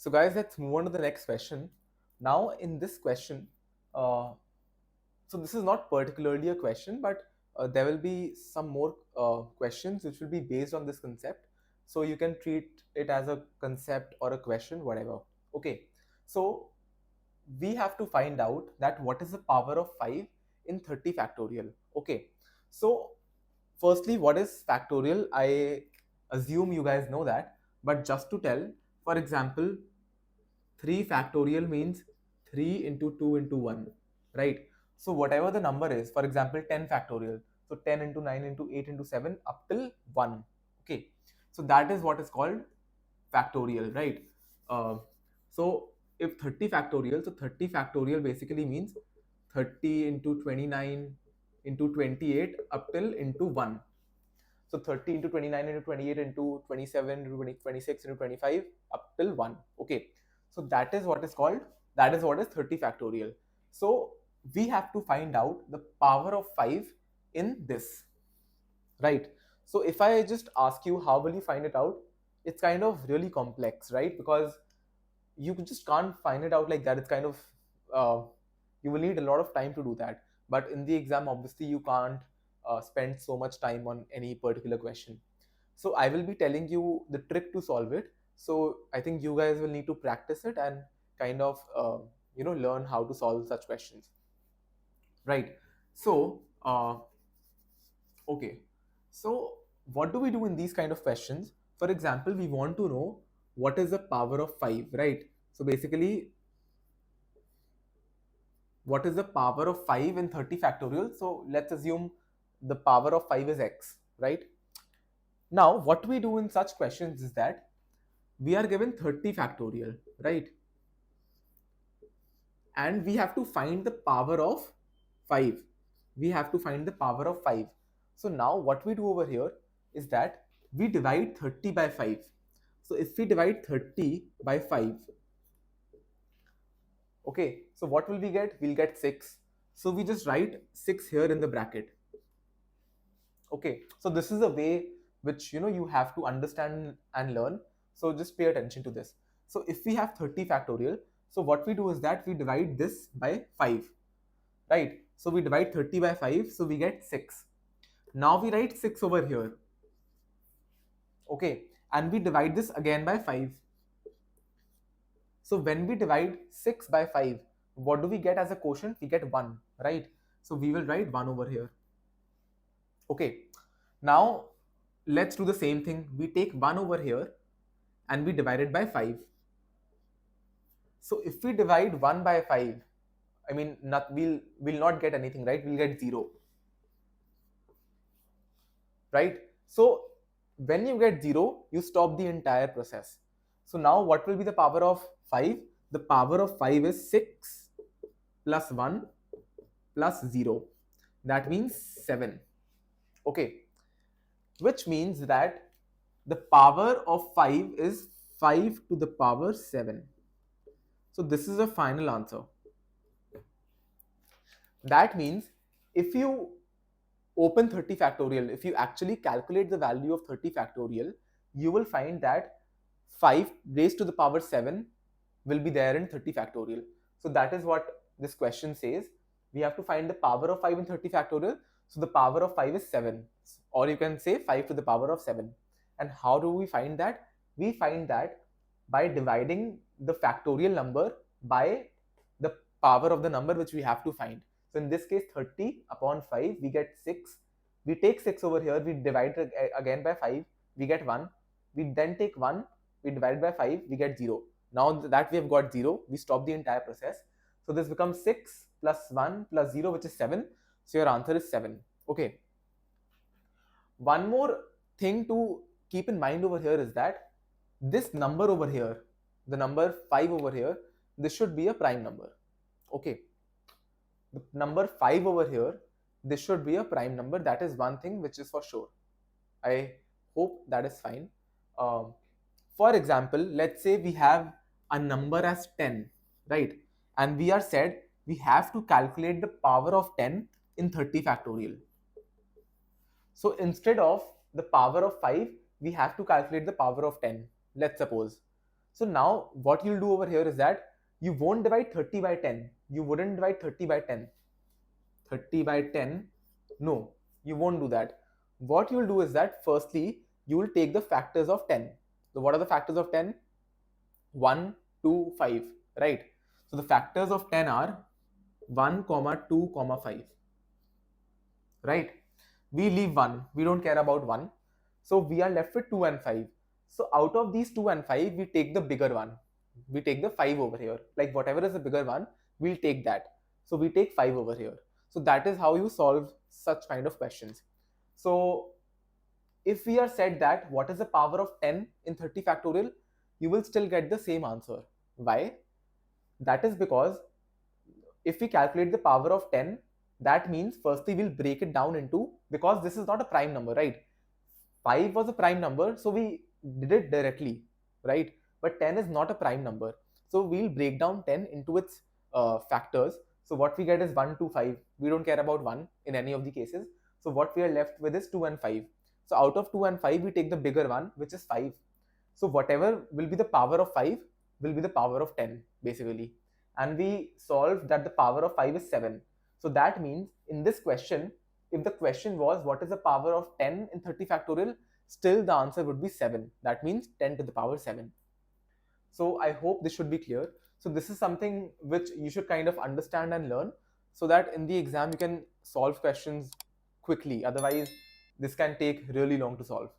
So guys, let's move on to the next question. Now in this question, uh, so this is not particularly a question, but there will be some more questions which will be based on this concept. So you can treat it as a concept or a question, whatever. Okay. So we have to find out that what is the power of 5 in 30 factorial. Okay. So firstly, what is factorial? I assume you guys know that, but just to tell, for example, 3 factorial means 3 into 2 into 1, right? So whatever the number is, for example 10 factorial, so 10 into 9 into 8 into 7 up till 1. Okay, so that is what is called factorial, right? So if 30 factorial, so 30 factorial basically means 30 into 29 into 28 up till into 1. So 30 into 29 into 28 into 27 into 20, 26 into 25 up till 1. Okay. So that is what is called, that is what is 30 factorial. So we have to find out the power of 5 in this, right? So if I just ask you how will you find it out, it's kind of really complex, right? Because you just can't find it out like that. It's kind of you will need a lot of time to do that, but in the exam obviously you can't spend so much time on any particular question. So I will be telling you the trick to solve it. So I think you guys will need to practice it and kind of learn how to solve such questions, right? So okay, so what do we do in these kind of questions? For example, we want to know what is the power of 5, right? So basically, what is the power of 5 in 30 factorial? So let's assume the power of 5 is x, right? Now, what we do in such questions is that we are given 30 factorial, right? And we have to find the power of 5. We have to find the power of 5. So now what we do over here is that we divide 30 by 5. So if we divide 30 by 5, okay, so what will we get? We'll get 6. So we just write 6 here in the bracket. Okay, so this is a way which you have to understand and learn. So just pay attention to this. So if we have 30 factorial, so what we do is that we divide this by 5, right? So we divide 30 by 5, so we get 6. Now we write 6 over here. Okay, and we divide this again by 5. So when we divide 6 by 5, what do we get as a quotient? We get 1, right? So we will write 1 over here. Okay, now let's do the same thing. We take 1 over here and we divide it by 5. So if we divide 1 by 5, I mean, we'll not get anything, right? We'll get 0, right? So when you get 0, you stop the entire process. So now what will be the power of 5? The power of 5 is 6 plus 1 plus 0. That means 7. Okay, which means that the power of 5 is 5 to the power 7. So this is a final answer. That means if you open 30 factorial, if you actually calculate the value of 30 factorial, you will find that 5 raised to the power 7 will be there in 30 factorial. So that is what this question says. We have to find the power of 5 in 30 factorial. So the power of 5 is 7, or you can say 5 to the power of 7. And how do we find that? We find that by dividing the factorial number by the power of the number which we have to find. So in this case, 30 upon 5, we get 6. We take 6 over here, we divide it again by 5, we get 1. We then take 1, we divide by 5, we get 0. Now that we have got 0, we stop the entire process. So this becomes 6 plus 1 plus 0, which is 7. So your answer is 7. Okay. One more thing to keep in mind over here is that this number over here, the number 5 over here, this should be a prime number. Okay. The number 5 over here, this should be a prime number. That is one thing which is for sure. I hope that is fine. For example, let's say we have a number as 10, right? And we are said we have to calculate the power of 10 in 30 factorial. So instead of the power of 5, we have to calculate the power of 10, let's suppose. So now what you'll do over here is that you won't divide 30 by 10. You wouldn't divide 30 by 10. 30 by 10. No, you won't do that. What you'll do is that firstly, you will take the factors of 10. So what are the factors of 10? 1, 2, 5, right? So the factors of 10 are 1, 2, 5, right? We leave 1. We don't care about 1. So we are left with 2 and 5. So out of these 2 and 5, we take the bigger one. We take the 5 over here. Like whatever is the bigger one, we'll take that. So we take 5 over here. So that is how you solve such kind of questions. So if we are said that what is the power of 10 in 30 factorial, you will still get the same answer. Why? That is because if we calculate the power of 10, that means firstly we'll break it down into, because this is not a prime number, right? 5 was a prime number, so we did it directly, right? But 10 is not a prime number. So we'll break down 10 into its factors. So what we get is 1, 2, 5. We don't care about 1 in any of the cases. So what we are left with is 2 and 5. So out of 2 and 5, we take the bigger one, which is 5. So whatever will be the power of 5 will be the power of 10, basically. And we solved that the power of 5 is 7. So that means in this question, if the question was what is the power of 10 in 30 factorial, still the answer would be 7. That means 10 to the power 7. So I hope this should be clear. So this is something which you should kind of understand and learn, so that in the exam you can solve questions quickly. Otherwise, this can take really long to solve.